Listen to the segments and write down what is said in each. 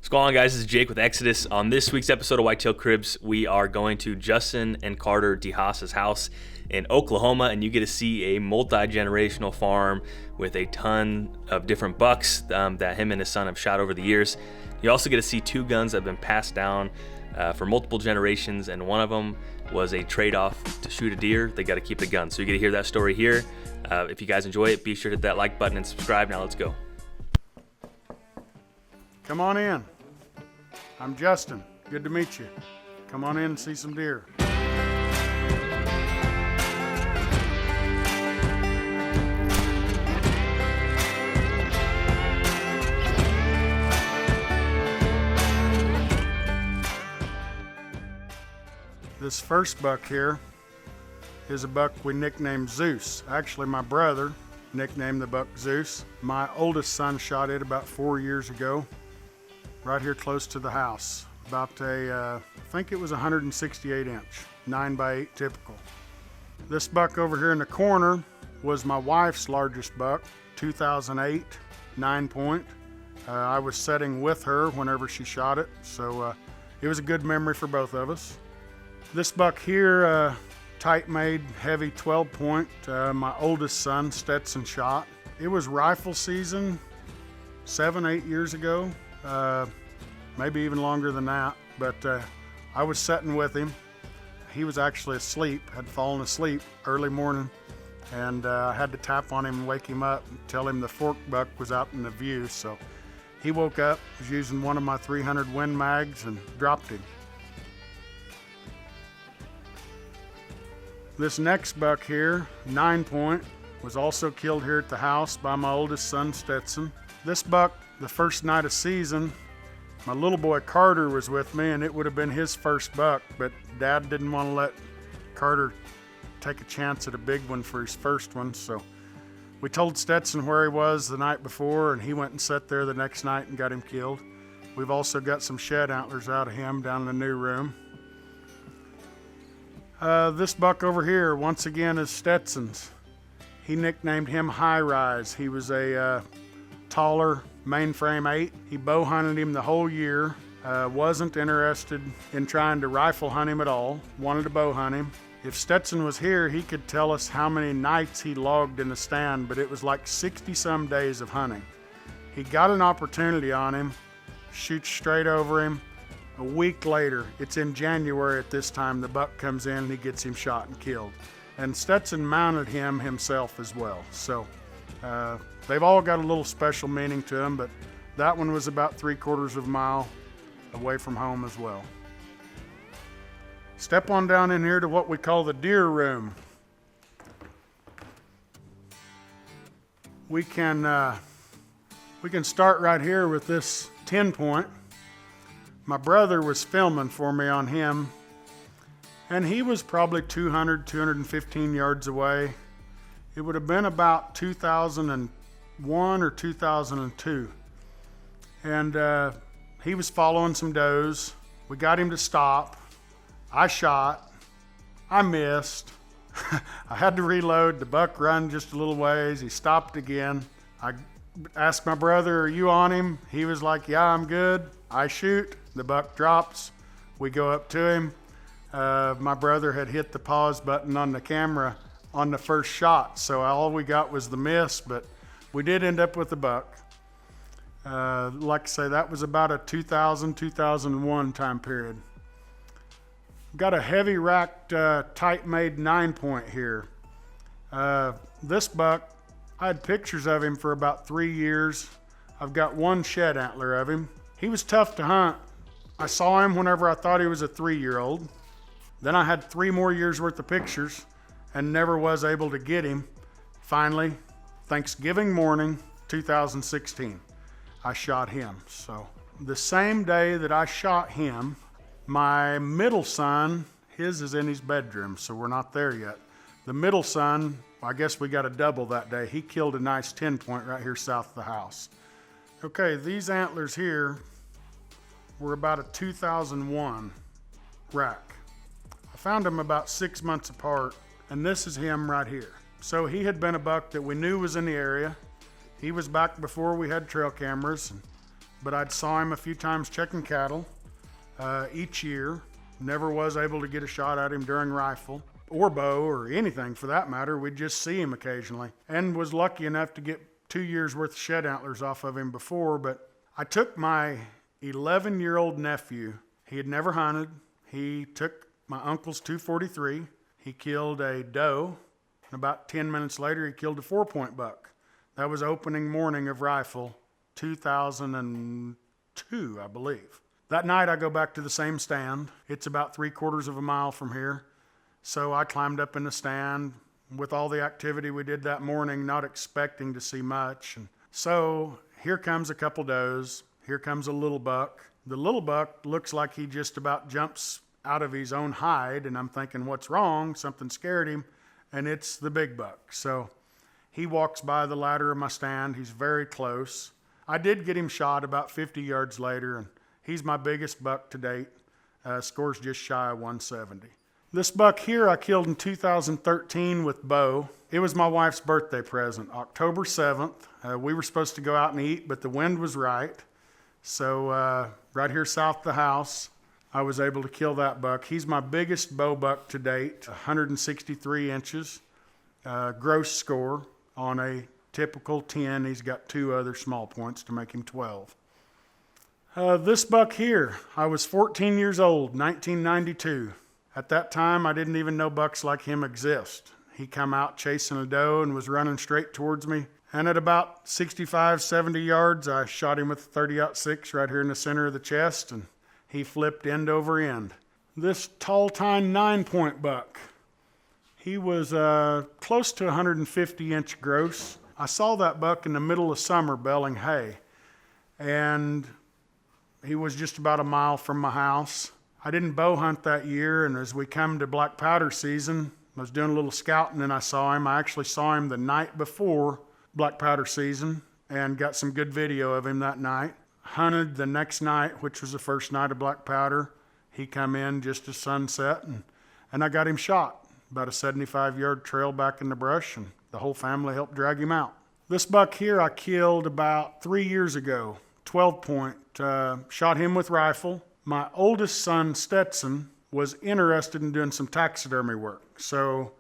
What's going on, guys? This is Jake with Exodus. On this week's episode of Whitetail Cribs, we are going to Justin and Carter DeHaas' house in Oklahoma, and you get to see a multi-generational farm with a ton of different bucks that him and his son have shot over the years. You also get to see two guns that have been passed down for multiple generations, and one of them was a trade-off to shoot a deer. They got to keep the gun. So you get to hear that story here. If you guys enjoy it, be sure to hit that like button and subscribe. Now let's go. Come on in. I'm Justin. Good to meet you. Come on in and see some deer. This first buck here is a buck we nicknamed Zeus. Actually, my brother nicknamed the buck Zeus. My oldest son shot it about 4 years ago, right here close to the house. About I think it was 168 inch, 9x8 typical. This buck over here in the corner was my wife's largest buck, 2008, 9-point. I was setting with her whenever she shot it, so it was a good memory for both of us. This buck here, tight made, heavy 12-point, my oldest son, Stetson, shot. It was rifle season 7-8 years ago. Maybe even longer than that, but I was sitting with him. He was actually asleep, had fallen asleep early morning, and I had to tap on him and wake him up and tell him the fork buck was out in the view. So he woke up, was using one of my 300 Win mags, and dropped him. This next buck here, 9-point, was also killed here at the house by my oldest son, Stetson. This buck, the first night of season, my little boy Carter was with me, and it would have been his first buck, but Dad didn't want to let Carter take a chance at a big one for his first one, so we told Stetson where he was the night before, and he went and sat there the next night and got him killed. We've also got some shed antlers out of him down in the new room. This buck over here, once again, is Stetson's. He nicknamed him High Rise. He was a taller mainframe 8. He bow hunted him the whole year. Wasn't interested in trying to rifle hunt him at all. Wanted to bow hunt him. If Stetson was here, he could tell us how many nights he logged in the stand, but it was like 60-some days of hunting. He got an opportunity on him, shoots straight over him. A week later, it's in January at this time, the buck comes in and he gets him shot and killed. And Stetson mounted him himself as well. So they've all got a little special meaning to them, but that one was about 3/4 of a mile away from home as well. Step on down in here to what we call the deer room. We can start right here with this 10-point. My brother was filming for me on him, and he was probably 215 yards away. It would have been about 2001 or 2002. And he was following some does. We got him to stop. I shot. I missed. I had to reload. The buck run just a little ways. He stopped again. I asked my brother, "Are you on him?" He was like, "Yeah, I'm good." I shoot. The buck drops. We go up to him. My brother had hit the pause button on the camera on the first shot, so all we got was the miss, but we did end up with the buck. Like I say, that was about a 2000-2001 time period. Got a heavy racked, tight made 9-point here. This buck, I had pictures of him for about 3 years. I've got one shed antler of him. He was tough to hunt. I saw him whenever I thought he was a 3-year-old. Then I had 3 more years worth of pictures and never was able to get him. Finally, Thanksgiving morning, 2016, I shot him. So the same day that I shot him, my middle son, his is in his bedroom, so we're not there yet. The middle son, I guess we got a double that day. He killed a nice 10-point right here south of the house. Okay, these antlers here were about a 2001 rack. I found them about 6 months apart, and this is him right here. So he had been a buck that we knew was in the area. He was back before we had trail cameras. but I'd saw him a few times checking cattle each year. Never was able to get a shot at him during rifle or bow or anything for that matter. We'd just see him occasionally, and was lucky enough to get 2 years worth of shed antlers off of him before. But I took my 11-year-old nephew. He had never hunted. He took my uncle's 243. He killed a doe, and about 10 minutes later he killed a 4-point buck. That was opening morning of rifle 2002, I believe. That night I go back to the same stand. It's about 3/4 of a mile from here. So I climbed up in the stand with all the activity we did that morning, not expecting to see much. And so here comes a couple does. Here comes a little buck. The little buck looks like he just about jumps out of his own hide, and I'm thinking, what's wrong? Something scared him, and it's the big buck. So he walks by the ladder of my stand. He's very close. I did get him shot about 50 yards later, and he's my biggest buck to date. Scores just shy of 170. This buck here I killed in 2013 with bow. It was my wife's birthday present, October 7th. We were supposed to go out and eat, but the wind was right. So right here south of the house, I was able to kill that buck. He's my biggest bow buck to date, 163 inches gross score on a typical 10. He's got 2 other small points to make him 12. This buck here, I was 14 years old, 1992. At that time, I didn't even know bucks like him exist. He come out chasing a doe and was running straight towards me. And at about 65, 70 yards, I shot him with a 30-06 right here in the center of the chest, and he flipped end over end. This tall tine 9-point buck, he was close to 150-inch gross. I saw that buck in the middle of summer baling hay, and he was just about a mile from my house. I didn't bow hunt that year, and as we come to black powder season, I was doing a little scouting and I saw him. I actually saw him the night before black powder season and got some good video of him that night. Hunted the next night, which was the first night of black powder. He come in just as sunset, and I got him shot. About a 75-yard trail back in the brush, and the whole family helped drag him out. This buck here I killed about 3 years ago, 12-point. Shot him with rifle. My oldest son, Stetson, was interested in doing some taxidermy work. So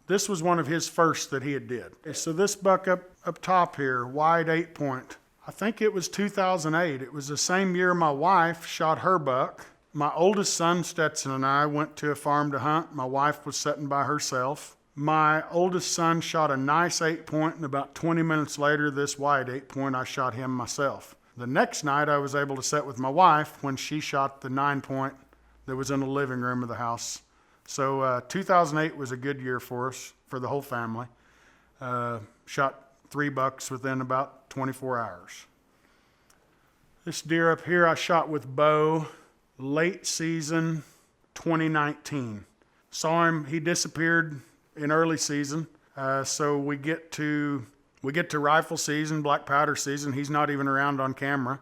this was one of his first that he had did. So this buck up top here, wide 8-point, I think it was 2008. It was the same year my wife shot her buck. My oldest son, Stetson, and I went to a farm to hunt. My wife was sitting by herself. My oldest son shot a nice 8-point, and about 20 minutes later, this wide 8-point, I shot him myself. The next night, I was able to sit with my wife when she shot the 9-point that was in the living room of the house. So 2008 was a good year for us, for the whole family. Shot 3 bucks within about 24 hours. This deer up here I shot with bow late season 2019. Saw him, he disappeared in early season. So we get to rifle season, black powder season. He's not even around on camera.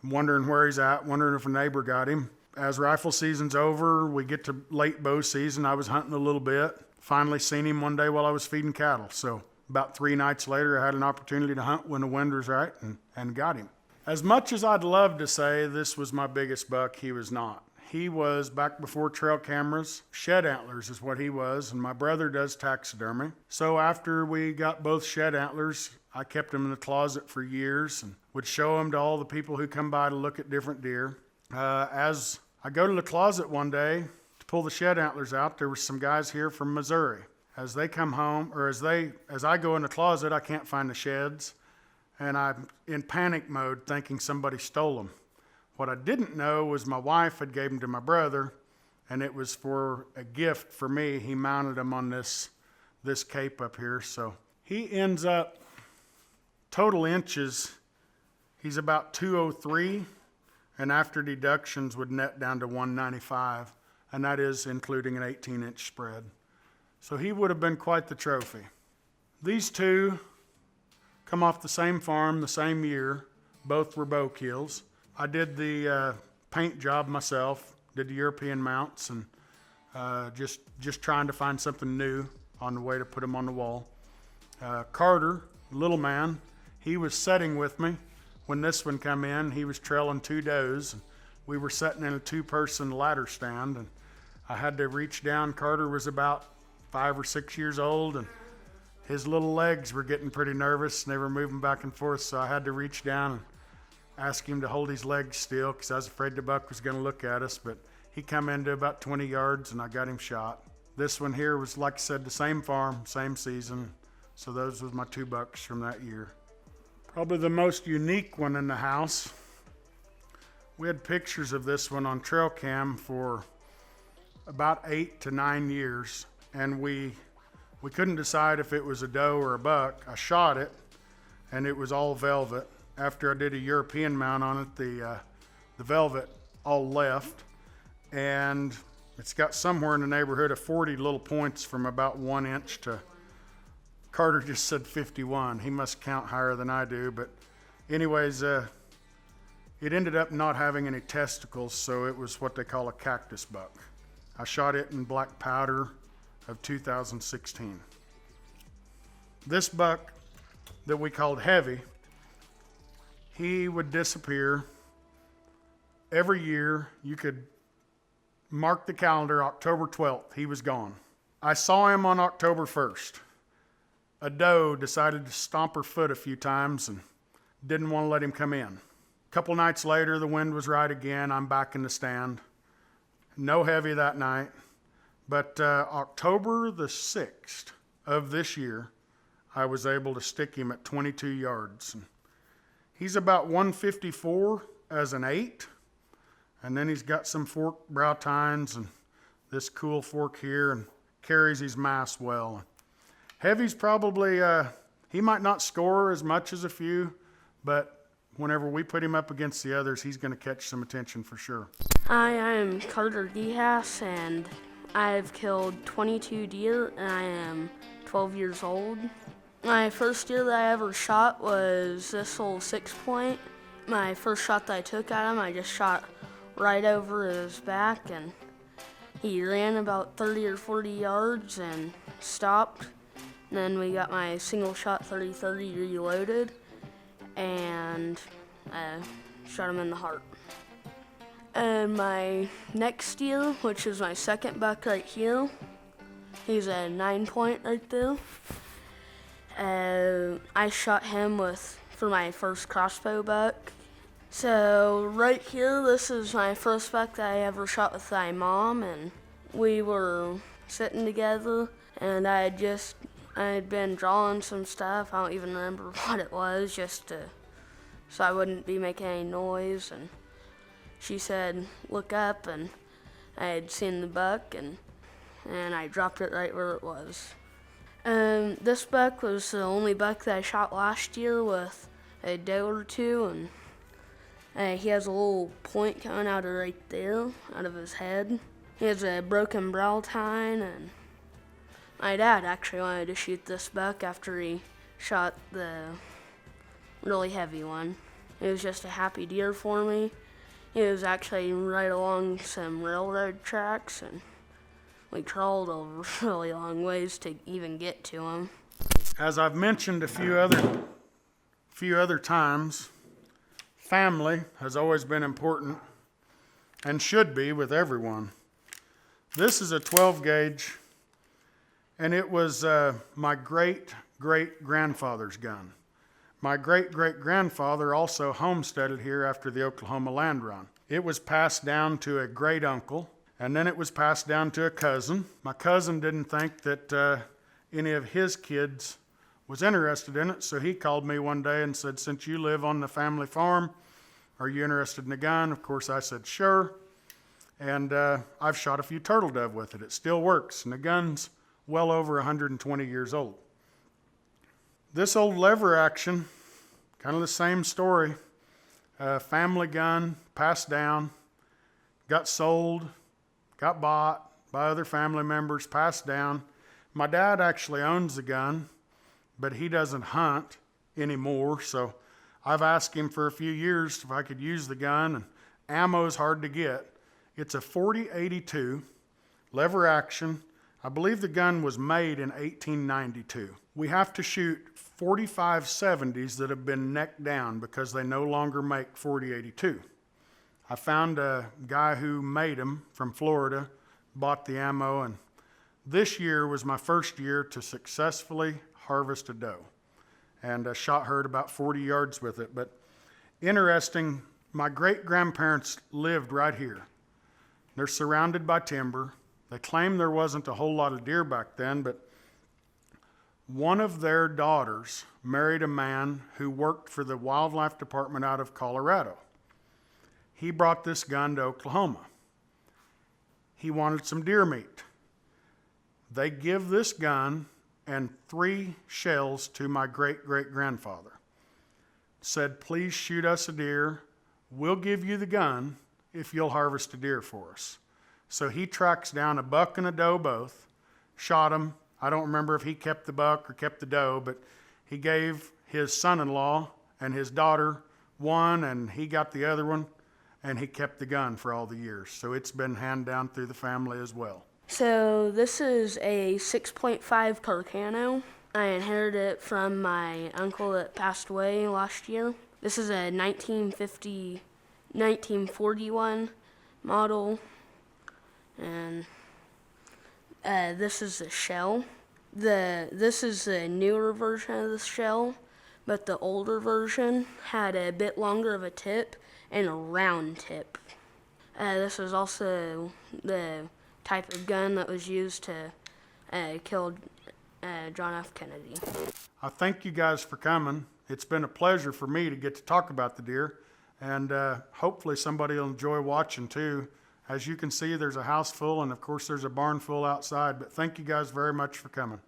I'm wondering where he's at, wondering if a neighbor got him. As rifle season's over, we get to late bow season. I was hunting a little bit. Finally seen him one day while I was feeding cattle. So about 3 nights later, I had an opportunity to hunt when the wind was right and got him. As much as I'd love to say this was my biggest buck, he was not. He was, back before trail cameras, shed antlers is what he was, and my brother does taxidermy. So after we got both shed antlers, I kept them in the closet for years and would show them to all the people who come by to look at different deer. As I go to the closet one day to pull the shed antlers out, there were some guys here from Missouri. As they come home, or as I go in the closet, I can't find the sheds, and I'm in panic mode thinking somebody stole them. What I didn't know was my wife had gave them to my brother, and it was for a gift for me. He mounted them on this cape up here. So he ends up, total inches, he's about 203, and after deductions would net down to 195, and that is including an 18-inch spread. So he would have been quite the trophy. These two come off the same farm the same year. Both were bow kills. I did the paint job myself, did the European mounts, and just trying to find something new on the way to put them on the wall. Carter, little man, he was setting with me When this one come in, he was trailing 2 does. We were sitting in a 2-person ladder stand, and I had to reach down. Carter was about 5 or 6 years old, and his little legs were getting pretty nervous, and they were moving back and forth, so I had to reach down and ask him to hold his legs still because I was afraid the buck was going to look at us. But he come into about 20 yards, and I got him shot. This one here was, like I said, the same farm, same season, so those was my 2 bucks from that year. Probably the most unique one in the house. We had pictures of this one on trail cam for about 8 to 9 years, and we couldn't decide if it was a doe or a buck. I shot it, and it was all velvet. After I did a European mount on it, the velvet all left, and it's got somewhere in the neighborhood of 40 little points from about 1 inch to, Carter just said 51. He must count higher than I do, but anyways, it ended up not having any testicles, so it was what they call a cactus buck. I shot it in black powder of 2016. This buck that we called Heavy, he would disappear every year. You could mark the calendar, October 12th, he was gone. I saw him on October 1st. A doe decided to stomp her foot a few times and didn't want to let him come in. A couple nights later, the wind was right again. I'm back in the stand. No Heavy that night. But October the 6th of this year, I was able to stick him at 22 yards. And he's about 154 as an 8. And then he's got some forked brow tines and this cool fork here, and carries his mass well. Heavy's probably, he might not score as much as a few, but whenever we put him up against the others, he's going to catch some attention for sure. Hi, I'm Carter DeHaas, and I've killed 22 deer, and I am 12 years old. My first deer that I ever shot was this old 6-point. My first shot that I took at him, I just shot right over his back, and he ran about 30 or 40 yards and stopped. And then we got my single shot 30-30 reloaded, and I shot him in the heart. And my next deer, which is my second buck right here, he's a 9-point right there. I shot him for my first crossbow buck. So right here, this is my first buck that I ever shot with my mom, and we were sitting together, and I had been drawing some stuff. I don't even remember what it was, so I wouldn't be making any noise. And she said, "Look up," and I had seen the buck, and I dropped it right where it was. This buck was the only buck that I shot last year with a doe or two, and he has a little point coming out of right there, out of his head. He has a broken brow tine, and my dad actually wanted to shoot this buck after he shot the really heavy one. It was just a happy deer for me. He was actually right along some railroad tracks, and we crawled over really long ways to even get to him. As I've mentioned a few other times, family has always been important and should be with everyone. This is a 12 gauge, and it was my great-great-grandfather's gun. My great-great-grandfather also homesteaded here after the Oklahoma land run. It was passed down to a great-uncle, and then it was passed down to a cousin. My cousin didn't think that any of his kids was interested in it, so he called me one day and said, "Since you live on the family farm, are you interested in a gun?" Of course, I said, "Sure." And I've shot a few turtle dove with it. It still works, and the gun's well over 120 years old. This old lever action, kind of the same story. Family gun, passed down, got sold, got bought by other family members, passed down. My dad actually owns the gun, but he doesn't hunt anymore, so I've asked him for a few years if I could use the gun, and ammo's hard to get. It's a .40-82 lever action. I believe the gun was made in 1892. We have to shoot 45 70s that have been necked down because they no longer make 4082. I found a guy who made them from Florida, bought the ammo, and this year was my first year to successfully harvest a doe. And I shot her at about 40 yards with it. But interesting, my great-grandparents lived right here. They're surrounded by timber. They claim there wasn't a whole lot of deer back then, but one of their daughters married a man who worked for the wildlife department out of Colorado. He brought this gun to Oklahoma. He wanted some deer meat. They give this gun and 3 shells to my great-great-grandfather. Said, please shoot us a deer. We'll give you the gun if you'll harvest a deer for us. So he tracks down a buck and a doe both, shot them. I don't remember if he kept the buck or kept the doe, but he gave his son-in-law and his daughter one, and he got the other one, and he kept the gun for all the years. So it's been handed down through the family as well. So this is a 6.5 Carcano. I inherited it from my uncle that passed away last year. This is a 1941 model, and this is the shell. This is the newer version of the shell, but the older version had a bit longer of a tip and a round tip. This is also the type of gun that was used to kill John F. Kennedy. I thank you guys for coming. It's been a pleasure for me to get to talk about the deer, and hopefully somebody will enjoy watching too. As you can see, there's a house full, and of course there's a barn full outside, but thank you guys very much for coming.